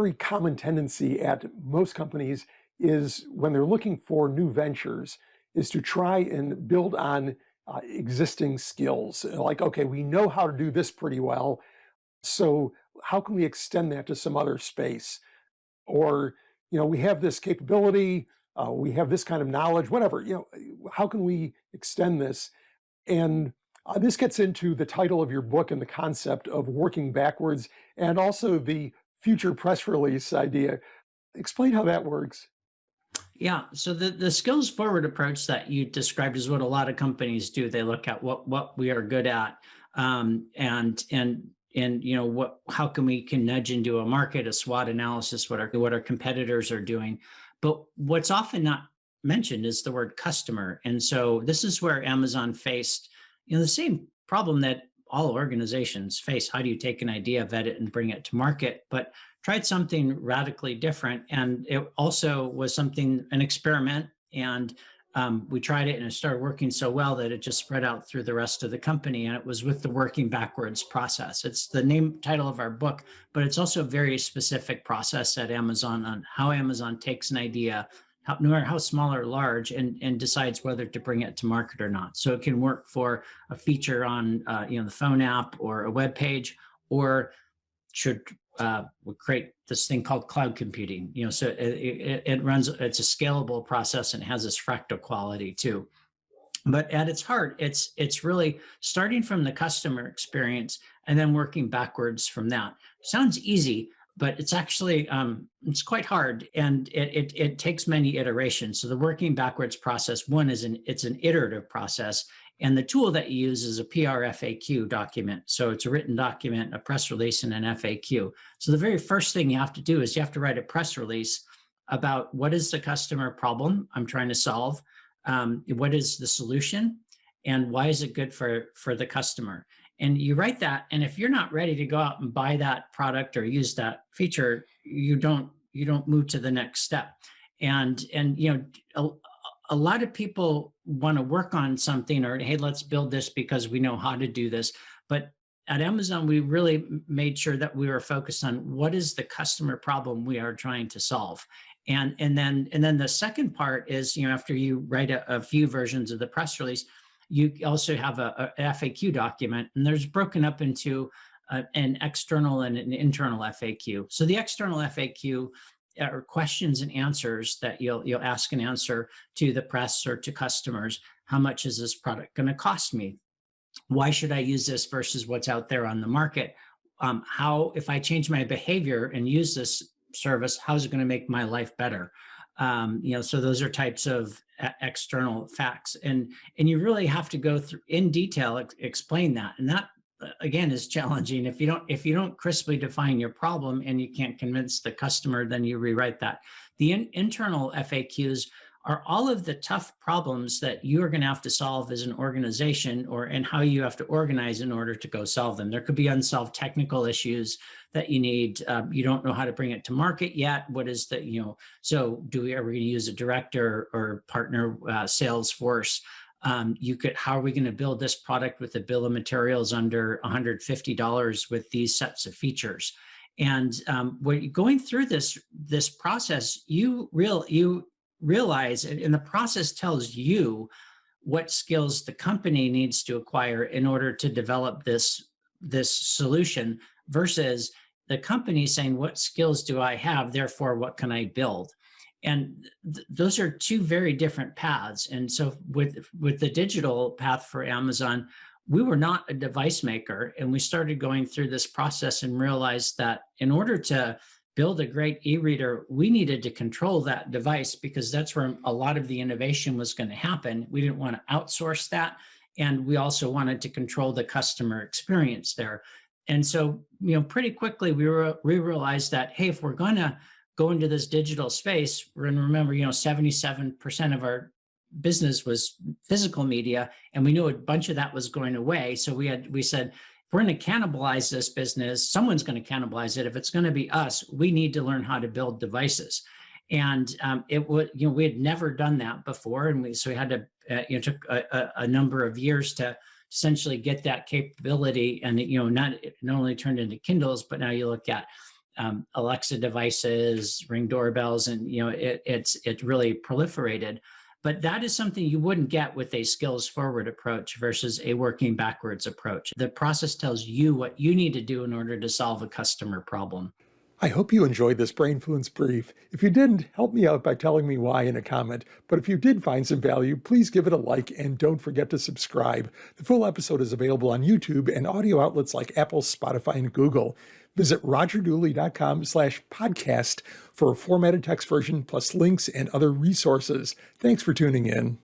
very common tendency at most companies is when they're looking for new ventures is to try and build on existing skills. Like, okay, we know how to do this pretty well, so how can we extend that to some other space? Or, we have this capability, we have this kind of knowledge, whatever, how can we extend this? And this gets into the title of your book and the concept of working backwards, and also the future press release idea. Explain how that works. Yeah. So the skills forward approach that you described is what a lot of companies do. They look at what we are good at, and what how can we can nudge into a market, a SWOT analysis, what our competitors are doing. But what's often not mentioned is the word customer. And so this is where Amazon faced the same problem that all organizations face. How do you take an idea, vet it, and bring it to market? But tried something radically different. And it also was an experiment. And we tried it and it started working so well that it just spread out through the rest of the company. And it was with the working backwards process. It's the title of our book, but it's also a very specific process at Amazon on how Amazon takes an idea, no matter how small or large, and decides whether to bring it to market or not. So it can work for a feature on the phone app or a web page, or should we create this thing called cloud computing. So it runs. It's a scalable process and has this fractal quality too. But at its heart, it's really starting from the customer experience and then working backwards from that. Sounds easy, but it's actually it's quite hard, and it takes many iterations. So the working backwards process, one is it's an iterative process, and the tool that you use is a PR FAQ document. So it's a written document, a press release, and an FAQ. So the very first thing you have to do is you have to write a press release about what is the customer problem I'm trying to solve, what is the solution, and why is it good for the customer. And you write that, and if you're not ready to go out and buy that product or use that feature, you don't move to the next step. And a lot of people want to work on something, or hey, let's build this because we know how to do this. But at Amazon, we really made sure that we were focused on what is the customer problem we are trying to solve. And then the second part is, after you write a few versions of the press release, you also have a FAQ document, and there's broken up into an external and an internal FAQ. So the external FAQ are questions and answers that you'll ask and answer to the press or to customers. How much is this product going to cost me? Why should I use this versus what's out there on the market? How, if I change my behavior and use this service, how is it going to make my life better? So those are types of external facts, and you really have to go through in detail, explain that. And that again is challenging. If you don't crisply define your problem and you can't convince the customer, then you rewrite that. The internal FAQs are all of the tough problems that you are going to have to solve as an organization, and how you have to organize in order to go solve them. There could be unsolved technical issues that you need. You don't know how to bring it to market yet. What is so are we going to use a direct or partner sales force? How are we going to build this product with a bill of materials under $150 with these sets of features? And when you're going through this process, you realize, and the process tells you what skills the company needs to acquire in order to develop this solution, versus the company saying, what skills do I have, therefore what can I build? And those are two very different paths. And so with the digital path for Amazon, we were not a device maker, and we started going through this process and realized that in order to build a great e-reader, we needed to control that device, because that's where a lot of the innovation was going to happen. We didn't want to outsource that. And we also wanted to control the customer experience there. And so, pretty quickly we realized that, hey, if we're going to go into this digital space, we're going to remember, 77% of our business was physical media, and we knew a bunch of that was going away. So we said, if we're going to cannibalize this business, someone's going to cannibalize it. If it's going to be us, we need to learn how to build devices. And we had never done that before, and we had to it took a number of years to essentially get that capability. And not only turned into Kindles, but now you look at Alexa devices, Ring doorbells, and it really proliferated. But that is something you wouldn't get with a skills forward approach versus a working backwards approach. The process tells you what you need to do in order to solve a customer problem. I hope you enjoyed this Brainfluence brief. If you didn't, help me out by telling me why in a comment. But if you did find some value, please give it a like and don't forget to subscribe. The full episode is available on YouTube and audio outlets like Apple, Spotify, and Google. Visit rogerdooley.com/podcast for a formatted text version plus links and other resources. Thanks for tuning in.